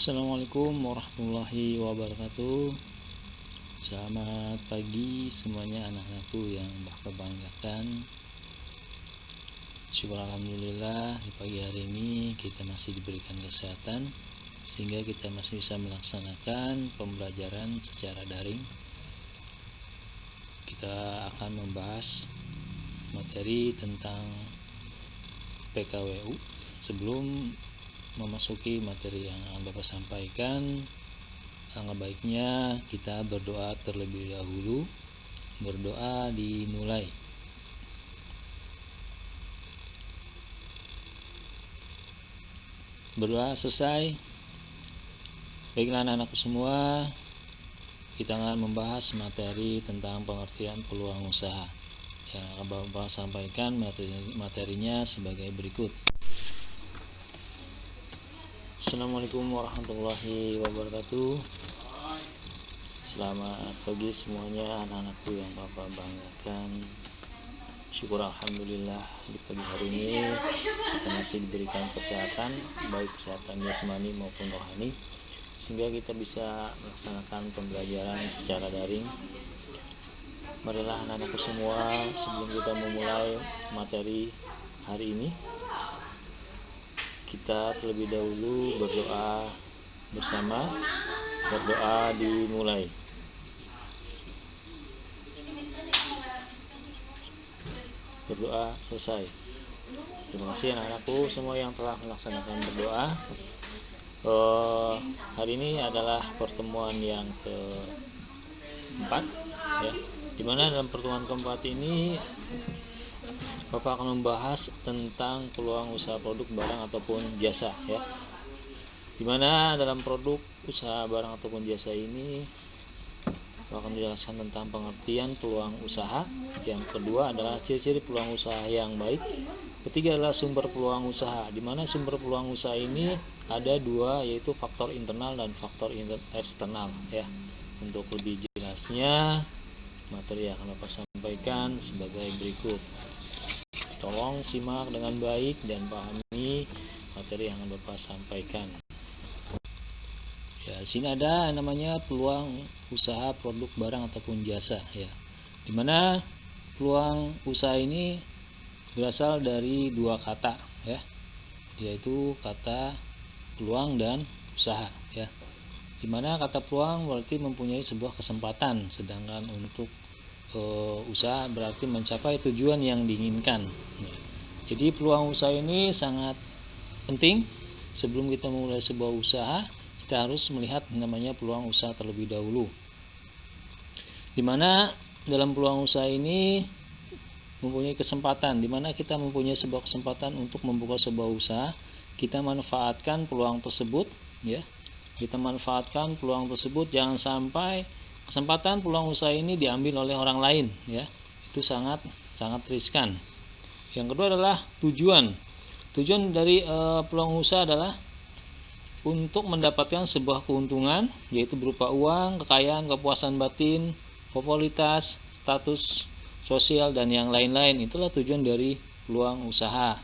Assalamualaikum warahmatullahi wabarakatuh. Selamat pagi semuanya anak-anakku yang Bapak banggakan. Syukur alhamdulillah di pagi hari ini kita masih diberikan kesehatan sehingga kita masih bisa melaksanakan pembelajaran secara daring. Kita akan membahas materi tentang PKWU. Sebelum memasuki materi yang akan Bapak sampaikan, alangkah baiknya kita berdoa terlebih dahulu. Berdoa dimulai. Berdoa selesai. Baiklah anak-anakku semua, kita akan membahas materi tentang pengertian peluang usaha. Yang akan Bapak sampaikan materinya sebagai berikut. Assalamualaikum warahmatullahi wabarakatuh. Selamat pagi semuanya anak-anakku yang Bapak banggakan. Syukur alhamdulillah di pagi hari ini kita masih diberikan kesehatan, baik kesehatan jasmani maupun rohani, sehingga kita bisa melaksanakan pembelajaran secara daring. Marilah anak-anakku semua, sebelum kita memulai materi hari ini, kita terlebih dahulu berdoa bersama. Berdoa dimulai. Berdoa selesai. Terima kasih anak-anakku semua yang telah melaksanakan berdoa. Hari ini adalah pertemuan yang keempat, ya. Dimana dalam pertemuan keempat ini Bapak akan membahas tentang peluang usaha produk barang ataupun jasa, ya. Dimana dalam produk usaha barang ataupun jasa ini Bapak akan menjelaskan tentang pengertian peluang usaha. Yang kedua adalah ciri-ciri peluang usaha yang baik. Ketiga adalah sumber peluang usaha. Dimana sumber peluang usaha ini ada dua, yaitu faktor internal dan faktor eksternal, ya. Untuk lebih jelasnya materi yang akan Bapak sampaikan sebagai berikut. Tolong simak dengan baik dan pahami materi yang akan Bapak sampaikan. Ya, sini ada namanya peluang usaha produk barang ataupun jasa, ya. Dimana peluang usaha ini berasal dari dua kata, ya, yaitu kata peluang dan usaha, ya. Dimana kata peluang berarti mempunyai sebuah kesempatan, sedangkan untuk usaha berarti mencapai tujuan yang diinginkan. Jadi peluang usaha ini sangat penting. Sebelum kita memulai sebuah usaha, kita harus melihat namanya peluang usaha terlebih dahulu. Dimana dalam peluang usaha ini mempunyai kesempatan, dimana kita mempunyai sebuah kesempatan untuk membuka sebuah usaha, kita manfaatkan peluang tersebut, ya. Kita manfaatkan peluang tersebut, jangan sampai kesempatan peluang usaha ini diambil oleh orang lain, ya. Itu sangat riskan. Yang kedua adalah tujuan. Tujuan dari peluang usaha adalah untuk mendapatkan sebuah keuntungan, yaitu berupa uang, kekayaan, kepuasan batin, popularitas, status sosial, dan yang lain-lain. Itulah tujuan dari peluang usaha.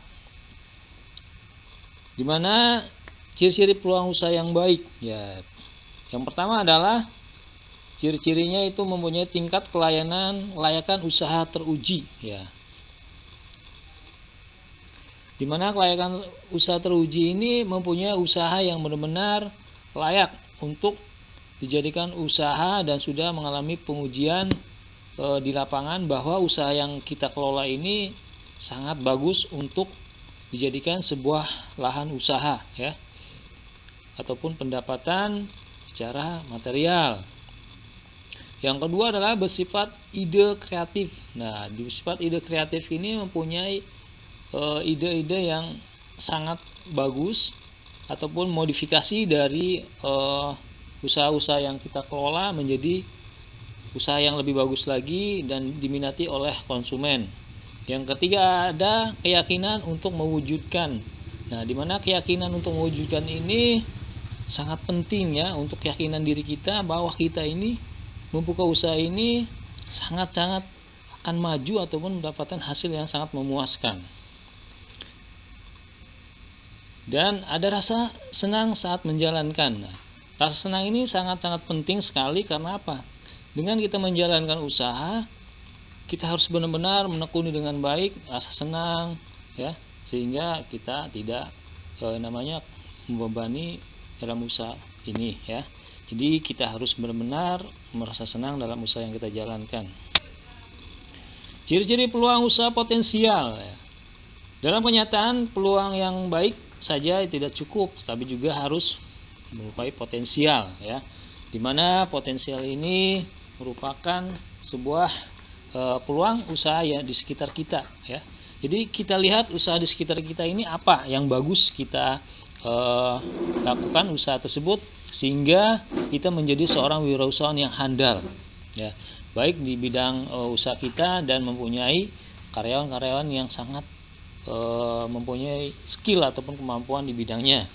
Dimana ciri-ciri peluang usaha yang baik, ya. Yang pertama adalah ciri-cirinya itu mempunyai tingkat kelayakan usaha teruji, ya. Dimana kelayakan usaha teruji ini mempunyai usaha yang benar-benar layak untuk dijadikan usaha dan sudah mengalami pengujian di lapangan bahwa usaha yang kita kelola ini sangat bagus untuk dijadikan sebuah lahan usaha, ya, ataupun pendapatan secara material. Yang kedua adalah bersifat ide kreatif. Nah, di sifat ide kreatif ini mempunyai ide-ide yang sangat bagus ataupun modifikasi dari usaha-usaha yang kita kelola menjadi usaha yang lebih bagus lagi dan diminati oleh konsumen. Yang ketiga ada keyakinan untuk mewujudkan. Nah, di mana keyakinan untuk mewujudkan ini sangat penting, ya, untuk keyakinan diri kita bahwa kita ini membuka usaha ini sangat-sangat akan maju ataupun mendapatkan hasil yang sangat memuaskan. dan ada rasa senang saat menjalankan. Nah, rasa senang ini sangat-sangat penting sekali karena apa? Dengan kita menjalankan usaha, kita harus benar-benar menekuni dengan baik rasa senang, ya, sehingga kita tidak membebani dalam usaha ini, ya. Jadi kita harus benar-benar merasa senang dalam usaha yang kita jalankan. Ciri-ciri peluang usaha potensial, ya. Dalam kenyataan, peluang yang baik saja tidak cukup, tapi juga harus merupai potensial, ya. Dimana potensial ini merupakan sebuah peluang usaha ya di sekitar kita, ya. Jadi kita lihat usaha di sekitar kita ini apa yang bagus kita lakukan usaha tersebut sehingga kita menjadi seorang wirausahawan yang handal, ya, baik di bidang usaha kita dan mempunyai karyawan-karyawan yang sangat mempunyai skill ataupun kemampuan di bidangnya.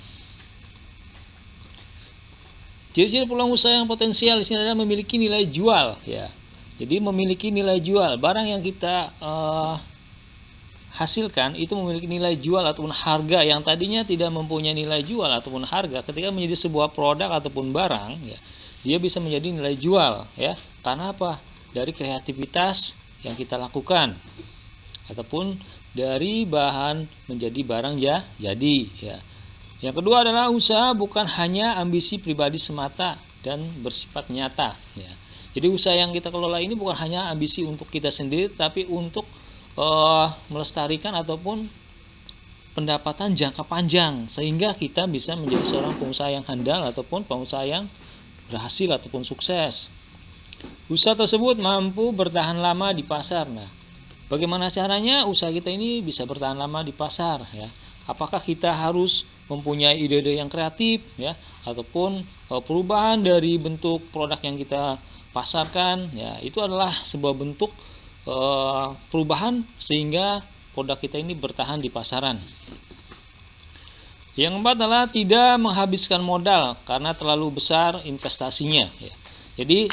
Ciri-ciri peluang usaha yang potensial di sini adalah memiliki nilai jual, ya. Jadi memiliki nilai jual, barang yang kita hasilkan itu memiliki nilai jual ataupun harga yang tadinya tidak mempunyai nilai jual ataupun harga, ketika menjadi sebuah produk ataupun barang, ya, dia bisa menjadi nilai jual, ya. Karena apa? Dari kreativitas yang kita lakukan ataupun dari bahan menjadi barang jadi, ya. Yang kedua adalah usaha bukan hanya ambisi pribadi semata dan bersifat nyata, ya. Jadi usaha yang kita kelola ini bukan hanya ambisi untuk kita sendiri, tapi untuk melestarikan ataupun pendapatan jangka panjang, sehingga kita bisa menjadi seorang pengusaha yang handal ataupun pengusaha yang berhasil ataupun sukses. Usaha tersebut mampu bertahan lama di pasar. Nah, bagaimana caranya usaha kita ini bisa bertahan lama di pasar, ya? Apakah kita harus mempunyai ide-ide yang kreatif, ya, ataupun perubahan dari bentuk produk yang kita pasarkan, ya, itu adalah sebuah bentuk perubahan sehingga produk kita ini bertahan di pasaran. Yang keempat adalah tidak menghabiskan modal karena terlalu besar investasinya, ya. Jadi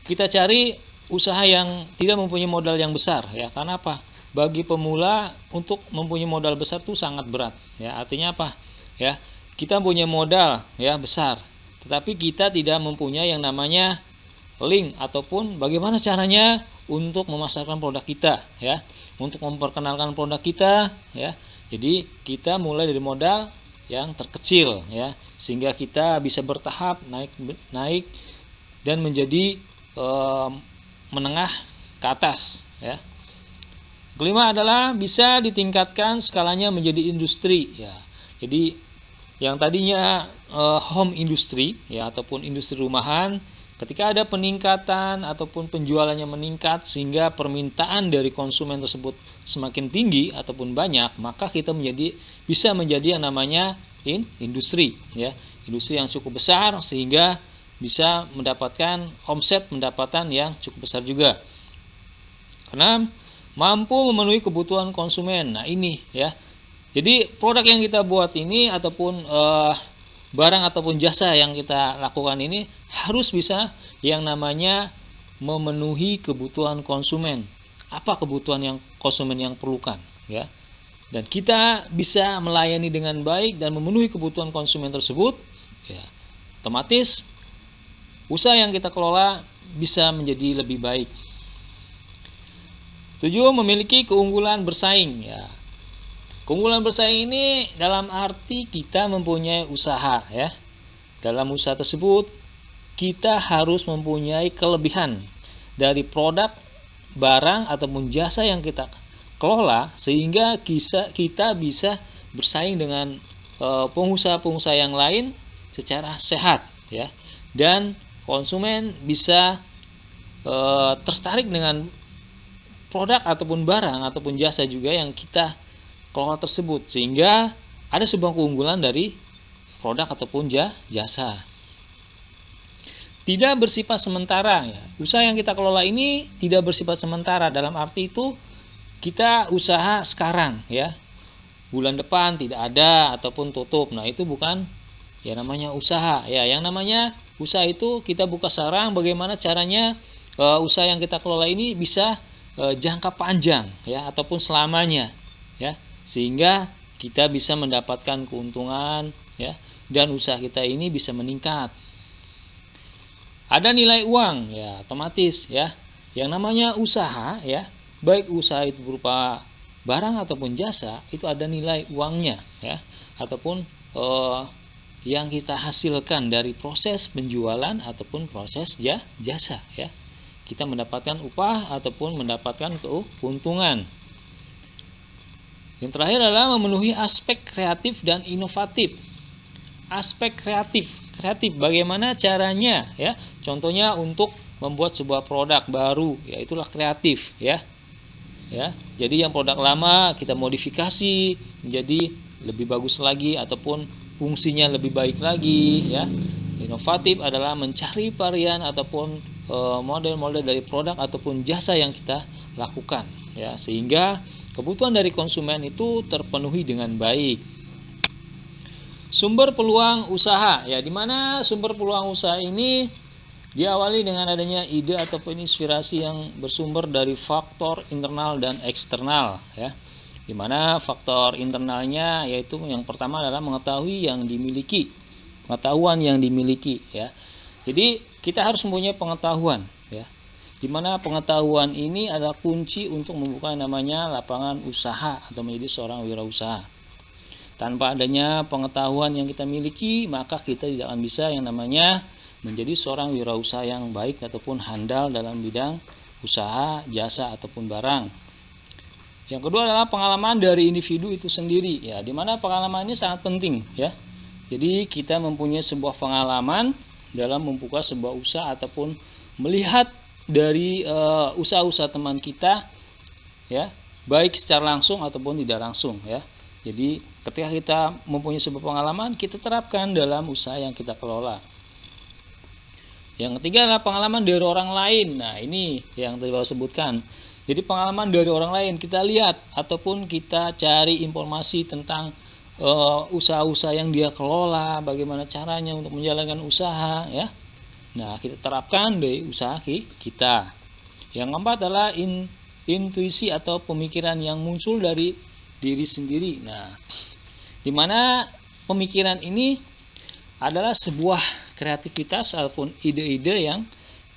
kita cari usaha yang tidak mempunyai modal yang besar, ya. Karena apa? Bagi pemula untuk mempunyai modal besar itu sangat berat, ya. Artinya apa? Ya, kita punya modal ya besar, tetapi kita tidak mempunyai yang namanya link ataupun bagaimana caranya untuk memasarkan produk kita, ya, untuk memperkenalkan produk kita, ya. Jadi kita mulai dari modal yang terkecil, ya, sehingga kita bisa bertahap naik dan menjadi menengah ke atas, ya. Kelima adalah bisa ditingkatkan skalanya menjadi industri, ya. Jadi yang tadinya home industry, ya, ataupun industri rumahan, ketika ada peningkatan ataupun penjualannya meningkat sehingga permintaan dari konsumen tersebut semakin tinggi ataupun banyak, maka kita bisa menjadi yang namanya industri, ya, industri yang cukup besar sehingga bisa mendapatkan omset pendapatan yang cukup besar juga. Keenam, mampu memenuhi kebutuhan konsumen. Nah ini, ya, jadi produk yang kita buat ini ataupun barang ataupun jasa yang kita lakukan ini harus bisa yang namanya memenuhi kebutuhan konsumen. Apa kebutuhan yang konsumen yang perlukan, ya? Dan kita bisa melayani dengan baik dan memenuhi kebutuhan konsumen tersebut, ya, otomatis usaha yang kita kelola bisa menjadi lebih baik. 7, memiliki keunggulan bersaing, ya. Keunggulan bersaing ini dalam arti kita mempunyai usaha, ya. Dalam usaha tersebut kita harus mempunyai kelebihan dari produk, barang ataupun jasa yang kita kelola sehingga kita bisa bersaing dengan pengusaha-pengusaha yang lain secara sehat, ya. Dan konsumen bisa tertarik dengan produk ataupun barang ataupun jasa juga yang kita kelola tersebut, sehingga ada sebuah keunggulan dari produk ataupun jasa. Tidak bersifat sementara, ya. Usaha yang kita kelola ini tidak bersifat sementara, dalam arti itu kita usaha sekarang, ya, bulan depan tidak ada ataupun tutup. Nah itu bukan ya namanya usaha, ya. Yang namanya usaha itu kita buka sekarang, bagaimana caranya usaha yang kita kelola ini bisa jangka panjang, ya, ataupun selamanya, ya, sehingga kita bisa mendapatkan keuntungan, ya, dan usaha kita ini bisa meningkat. Ada nilai uang, ya, otomatis, ya. Yang namanya usaha, ya, baik usaha itu berupa barang ataupun jasa, itu ada nilai uangnya, ya, ataupun yang kita hasilkan dari proses penjualan ataupun proses jasa, ya. Kita mendapatkan upah ataupun mendapatkan keuntungan. Yang terakhir adalah memenuhi aspek kreatif dan inovatif. Aspek kreatif bagaimana caranya, ya? Contohnya untuk membuat sebuah produk baru, ya, itulah kreatif, ya. Ya, jadi yang produk lama kita modifikasi menjadi lebih bagus lagi ataupun fungsinya lebih baik lagi, ya. Inovatif adalah mencari varian ataupun model-model dari produk ataupun jasa yang kita lakukan, ya, sehingga kebutuhan dari konsumen itu terpenuhi dengan baik. Sumber peluang usaha, ya, di mana sumber peluang usaha ini diawali dengan adanya ide ataupun inspirasi yang bersumber dari faktor internal dan eksternal, ya. Di mana faktor internalnya yaitu yang pertama adalah pengetahuan yang dimiliki, ya. Jadi kita harus mempunyai pengetahuan, ya. Di mana pengetahuan ini adalah kunci untuk membuka namanya lapangan usaha atau menjadi seorang wirausaha. Tanpa adanya pengetahuan yang kita miliki, maka kita tidak akan bisa yang namanya menjadi seorang wirausaha yang baik ataupun handal dalam bidang usaha, jasa ataupun barang. Yang kedua adalah pengalaman dari individu itu sendiri, ya, di mana pengalaman ini sangat penting, ya. Jadi kita mempunyai sebuah pengalaman dalam membuka sebuah usaha ataupun melihat dari usaha-usaha teman kita, ya, baik secara langsung ataupun tidak langsung, ya. Jadi ketika kita mempunyai sebuah pengalaman, kita terapkan dalam usaha yang kita kelola. Yang ketiga adalah pengalaman dari orang lain. Nah, ini yang tadi saya sebutkan. Jadi pengalaman dari orang lain, kita lihat ataupun kita cari informasi tentang usaha-usaha yang dia kelola, bagaimana caranya untuk menjalankan usaha, ya. Nah, kita terapkan di usaha kita. Yang keempat adalah intuisi atau pemikiran yang muncul dari diri sendiri. Nah, di mana pemikiran ini adalah sebuah kreativitas ataupun ide-ide yang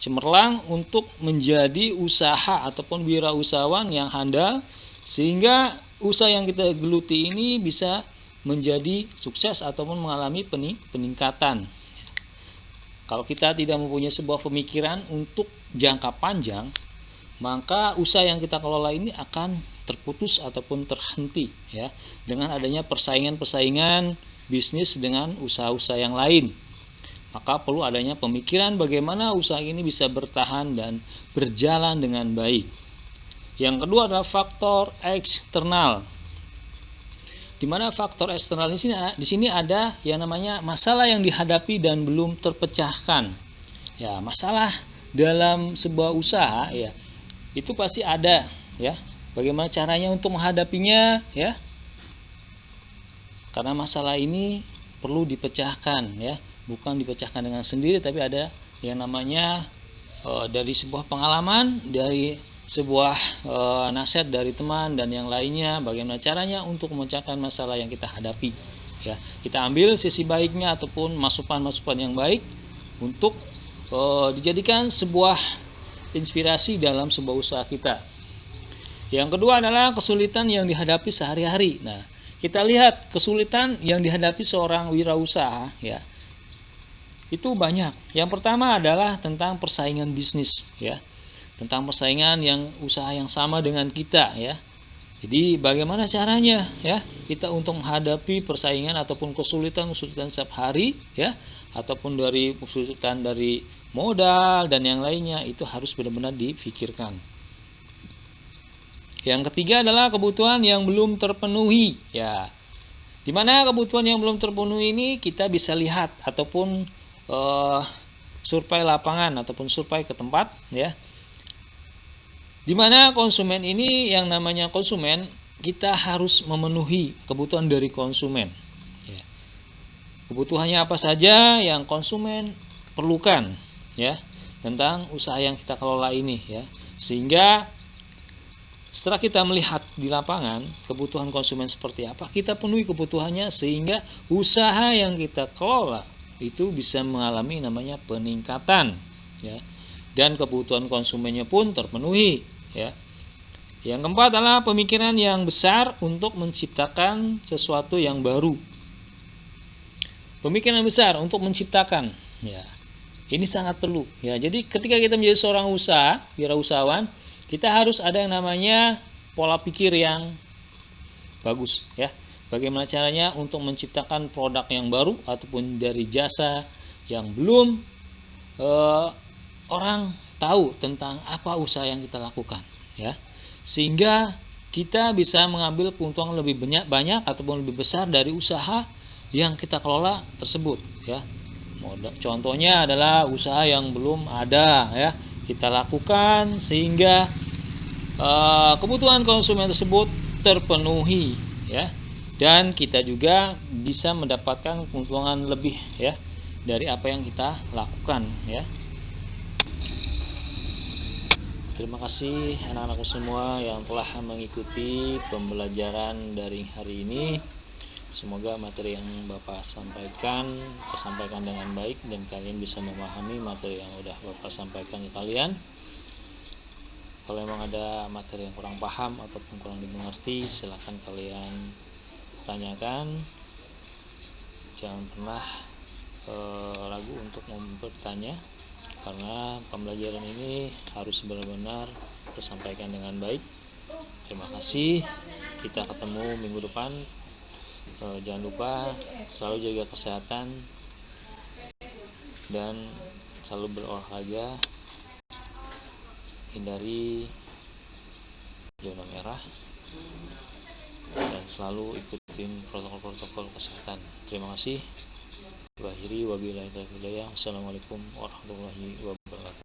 cemerlang untuk menjadi usaha ataupun wirausahawan yang handal, sehingga usaha yang kita geluti ini bisa menjadi sukses ataupun mengalami peningkatan. Kalau kita tidak mempunyai sebuah pemikiran untuk jangka panjang, maka usaha yang kita kelola ini akan terputus ataupun terhenti, ya, dengan adanya persaingan bisnis dengan usaha-usaha yang lain. Maka perlu adanya pemikiran bagaimana usaha ini bisa bertahan dan berjalan dengan baik. Yang kedua adalah faktor eksternal. Di mana faktor eksternal di sini ada yang namanya masalah yang dihadapi dan belum terpecahkan. Ya, masalah dalam sebuah usaha, ya, itu pasti ada, ya. Bagaimana caranya untuk menghadapinya, ya? Karena masalah ini perlu dipecahkan, ya. Bukan dipecahkan dengan sendiri, tapi ada yang namanya dari sebuah pengalaman, dari sebuah nasihat dari teman dan yang lainnya, bagaimana caranya untuk memecahkan masalah yang kita hadapi, ya. Kita ambil sisi baiknya ataupun masukan-masukan yang baik untuk dijadikan sebuah inspirasi dalam sebuah usaha kita. Yang kedua adalah kesulitan yang dihadapi sehari-hari. Nah, kita lihat kesulitan yang dihadapi seorang wirausaha, ya, itu banyak. Yang pertama adalah tentang persaingan bisnis, ya, tentang persaingan yang usaha yang sama dengan kita, ya. Jadi bagaimana caranya, ya, kita untuk menghadapi persaingan ataupun kesulitan setiap hari, ya, ataupun dari kesulitan dari modal dan yang lainnya, itu harus benar-benar dipikirkan. Yang ketiga adalah kebutuhan yang belum terpenuhi, ya. Di mana kebutuhan yang belum terpenuhi ini kita bisa lihat ataupun survei lapangan ataupun survei ke tempat, ya. Di mana konsumen ini, yang namanya konsumen, kita harus memenuhi kebutuhan dari konsumen, ya. Kebutuhannya apa saja yang konsumen perlukan, ya, tentang usaha yang kita kelola ini, ya. Sehingga Setelah kita melihat di lapangan kebutuhan konsumen seperti apa, kita penuhi kebutuhannya sehingga usaha yang kita kelola itu bisa mengalami namanya peningkatan, ya. Dan kebutuhan konsumennya pun terpenuhi, ya. Yang keempat adalah pemikiran yang besar untuk menciptakan sesuatu yang baru. Pemikiran besar untuk menciptakan, ya. Ini sangat perlu, ya. Jadi ketika kita menjadi seorang wirausahawan, kita harus ada yang namanya pola pikir yang bagus, ya. Bagaimana caranya untuk menciptakan produk yang baru ataupun dari jasa yang belum orang tahu tentang apa usaha yang kita lakukan, ya. Sehingga kita bisa mengambil keuntungan lebih banyak ataupun lebih besar dari usaha yang kita kelola tersebut, ya. Contohnya adalah usaha yang belum ada, ya, kita lakukan sehingga kebutuhan konsumen tersebut terpenuhi, ya, dan kita juga bisa mendapatkan keuntungan lebih, ya, dari apa yang kita lakukan, ya. Terima kasih anak-anakku semua yang telah mengikuti pembelajaran daring hari ini. Semoga materi yang Bapak sampaikan tersampaikan dengan baik dan kalian bisa memahami materi yang udah Bapak sampaikan ke kalian. Kalau memang ada materi yang kurang paham ataupun kurang dimengerti, silahkan kalian tanyakan. Jangan pernah ragu untuk bertanya, karena pembelajaran ini harus benar-benar tersampaikan dengan baik. Terima kasih. Kita ketemu minggu depan. Jangan lupa selalu jaga kesehatan dan selalu berolahraga, hindari zona merah dan selalu ikutin protokol-protokol kesehatan. Terima kasih. Wabillahi taufiq hidayah. Assalamualaikum warahmatullahi wabarakatuh.